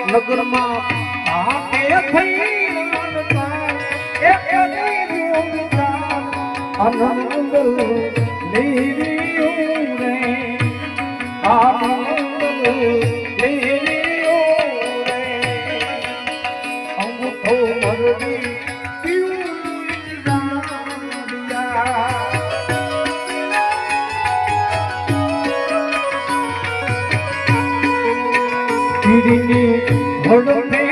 નગરમાં આકે થઈ એક આનંદ લેરિયો રે આનંદ લેરિયો રે અંગૂઠો મરદી ભડને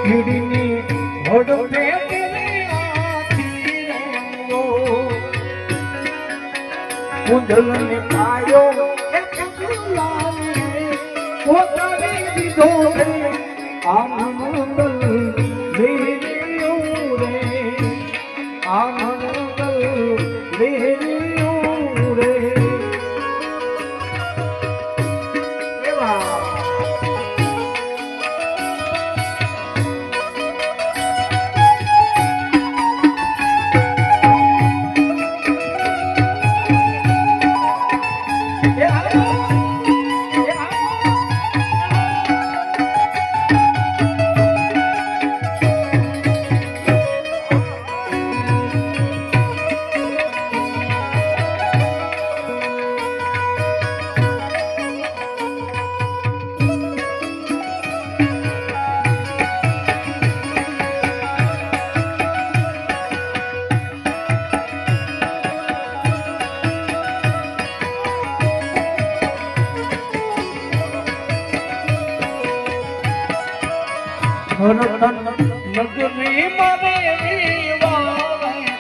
કીડીની ભડને કુંડલને પાયો પોતાની દીધો રે આનંદ લેરિયો રે આનંદ લેરિયો રે નગરી મારે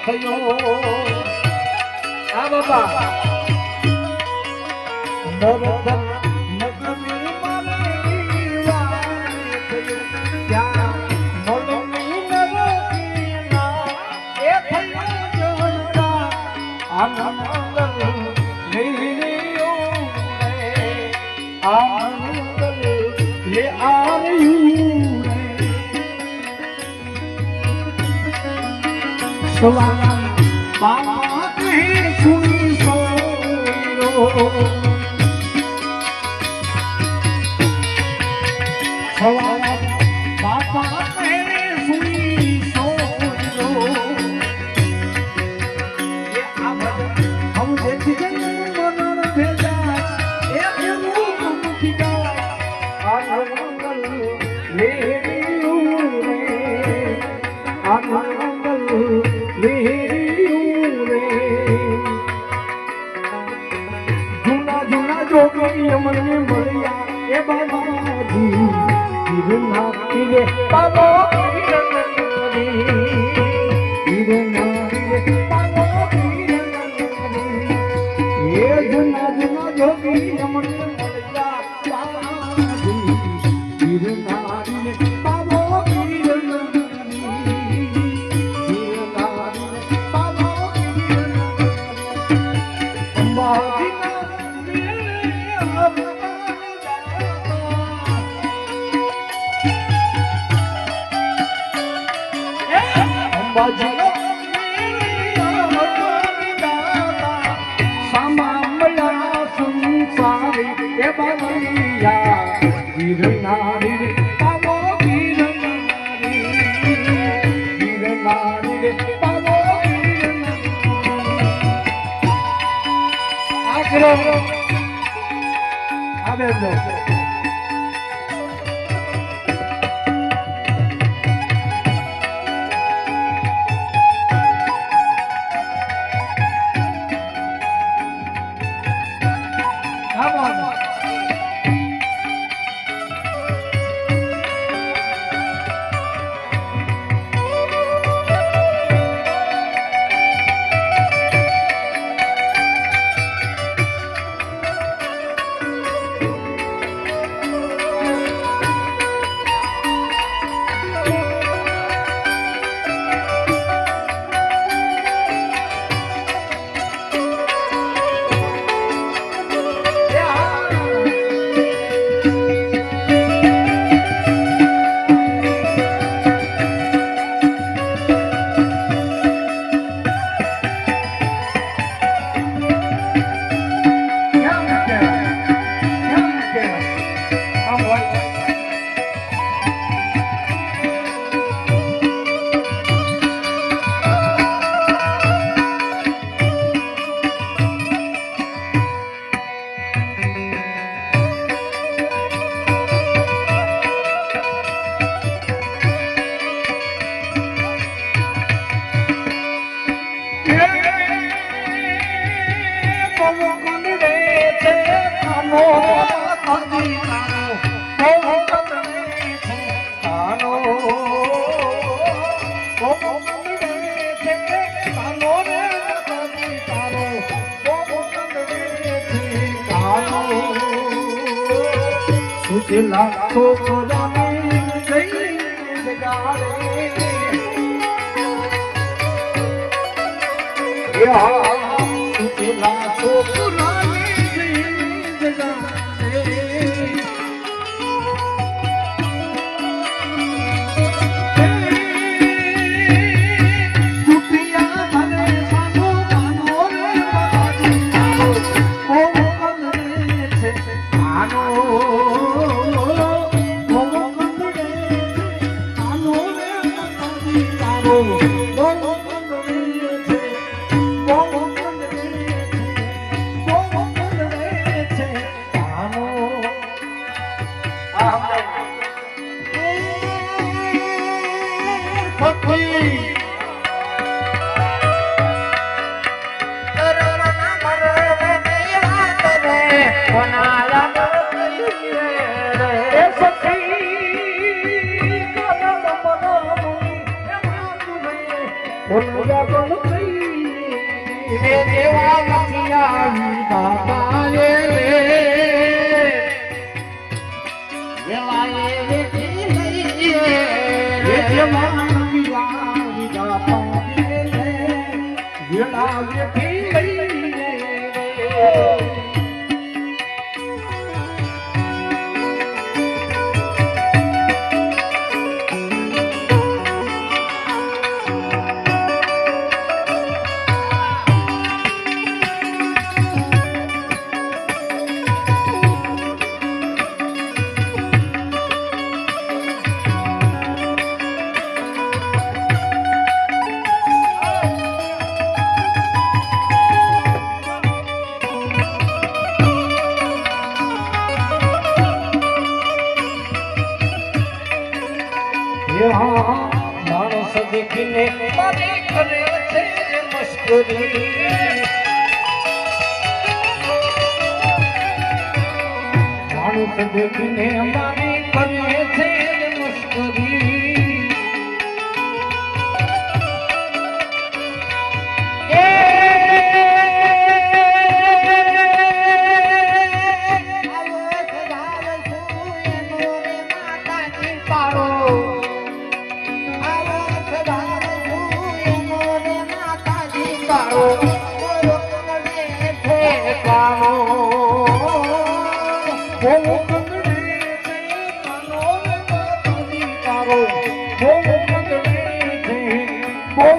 થયો આ બાબા નગરી મારે ત્યાં મળની નગરીના એ થયો જનતા આનંદ લેરિયો રે આનંદ લે આવ્યું સવાના બાબા કહે સુની સોરો સવાના બાબા કહે સુની સોરો એ આભર હમ દેખી જન્મ મનર ભેજા એ એવું મુખી ગાય આનંદ લેરિયો રે આનંદ લેરિયો રે જૂના જૂના જોગી અમને મળ્યા એ બાબાજી ગિરના પીરે બાબો ગિરના પીરે બાબો એ જૂના જૂના જોગી અમને મળ્યા બાબાજી ગિરના પીરે બાબો બાજુ સામા સંસારી એ બાબલિયા ગિરનારી રે પાવો ગિરનારી ગિરનારી રે પાવો ગિરનારી આવે લાખો ખોરાની જઈ જગાડે લાખો ખોરાની જઈ જગાડે ચૂપિયા ભલે સાનો માનો રે ઓ કલરે છે આનો દેવા લખિયા બાબા રે વેલાએ વેઠી લઈએ દેવા લખિયા બાબા રે વેલા વેઠી લઈએ માણસ દેખીને મારી કરે છે મસ્કરી માણસ દેખીને મારી કરે છે મસ્કરી Oh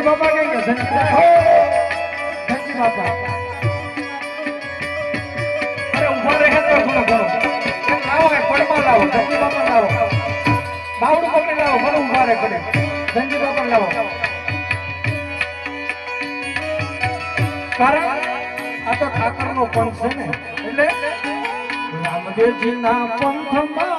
બાપા કઈ ગયા ધનજી બાપા અરે ઉભા રહે તો થોડો ઘણો લાવો એ પડમાં લાવો ધનજી બાપા લાવો બાવડું પકડી લાવો ભલે ઉભા રહે કરે ધનજી બાપા લાવો કારણ આ તો ઠાકર નો પંથ છે ને એટલે રામદેવજી ના પંથમાં